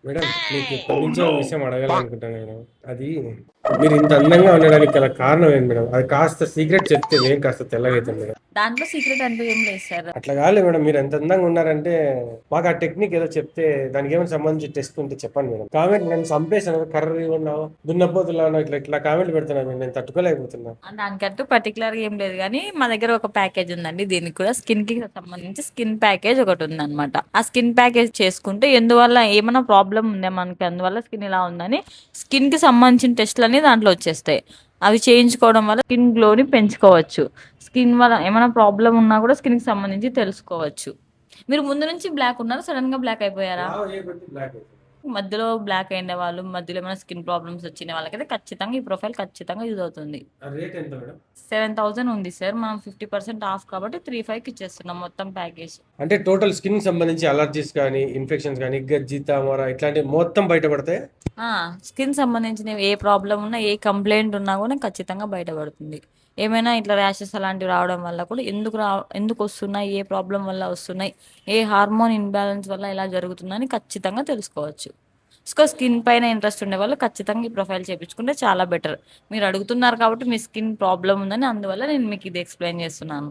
Madam మీకు ఎప్పటి నుంచో ఒక విషయం అడగాలనుకుంటాను మేడం. అది మీరు ఇంత అందంగా ఉండడానికి గల కారణం ఏంటి మేడం? అది కాస్త సీక్రెట్ చెప్తే నేను కాస్త తెల్లగైతాను మేడం. దాంట్లో సీక్రెట్ అంటూ ఏం లేదు సార్. అట్లా కాదులే మేడం, మీరు ఎంత అందంగా ఉన్నారంటే మాకు ఆ టెక్నిక్ ఏదో చెప్తే దానికి ఏమైనా సంబంధించి టెస్ట్ ఉంటే చెప్పండి మేడం. కామెంట్ నన్ను చంపేసాను, కర్రీ ఉన్నావు, దున్నపోతులా ఉన్నావు, ఇట్లా ఇట్లా కామెంట్ పెడుతున్నాను మేడం. నేను తట్టుకోలేకపోతున్నా. దానికంటూ పర్టికులర్ గా ఏం లేదు కానీ మా దగ్గర ఒక ప్యాకేజ్ ఉందండి. దీనికి కూడా స్కిన్ కి సంబంధించి స్కిన్ ప్యాకేజ్ ఒకటి ఉందన్నమాట. ఆ స్కిన్ ప్యాకేజ్ చేసుకుంటే ఎందువల్ల ఏమైనా ప్రాబ్లం ఉందా మనకి, అందువల్ల స్కిన్ ఇలా ఉందని స్కిన్ కి సంబంధించిన టెస్ట్లు అన్ని దాంట్లో వచ్చేస్తాయి. అవి చేయించుకోవడం వల్ల స్కిన్ గ్లోని పెంచుకోవచ్చు. స్కిన్ వల్ల ఏమైనా ప్రాబ్లం ఉన్నా కూడా స్కిన్ కి సంబంధించి తెలుసుకోవచ్చు. మీరు ముందు నుంచి బ్లాక్ ఉన్నారు, సడన్ గా బ్లాక్ అయిపోయారా? లావు చేయబట్టి బ్లాక్ అయిపోయింది. మధ్యలో బ్లాక్ అయిన వాళ్ళు, మధ్యలో ఏమైనా స్కిన్ ప్రాబ్లమ్స్ వచ్చిన వాళ్ళకైతే ఖచ్చితంగా ఈ ప్రొఫైల్ ఖచ్చితంగా యూజ్ అవుతుంది. ఆ రేట్ ఎంత మేడం? 7,000 ఉంది సార్. మనం 50% ఆఫ్ కాబట్టి 3,500కి ఇచ్చేస్తున్నాం మొత్తం ప్యాకేజ్. అంటే టోటల్ స్కిన్ సంబంధించి అలర్జీస్ కానీ ఇన్ఫెక్షన్స్ కానీ గజ్జి తామర ఇట్లాంటివి మొత్తం బయటపడతాయి. స్కిన్ సంబంధించిన ఏ ప్రాబ్లం ఉన్నా, ఏ కంప్లైంట్ ఉన్నా కూడా ఖచ్చితంగా బయటపడుతుంది. ఏమైనా ఇట్లా ర్యాషెస్ అలాంటివి రావడం వల్ల కూడా ఎందుకు వస్తున్నాయి, ఏ ప్రాబ్లం వల్ల వస్తున్నాయి, ఏ హార్మోన్ ఇన్బ్యాలెన్స్ వల్ల ఇలా జరుగుతుందని ఖచ్చితంగా తెలుసుకోవచ్చు. సో స్కిన్ పైన ఇంట్రెస్ట్ ఉండే వాళ్ళు ఖచ్చితంగా ఈ ప్రొఫైల్ చేయించుకుంటే చాలా బెటర్. మీరు అడుగుతున్నారు కాబట్టి మీ స్కిన్ ప్రాబ్లం ఉందని, అందువల్ల నేను మీకు ఇది ఎక్స్ప్లెయిన్ చేస్తున్నాను.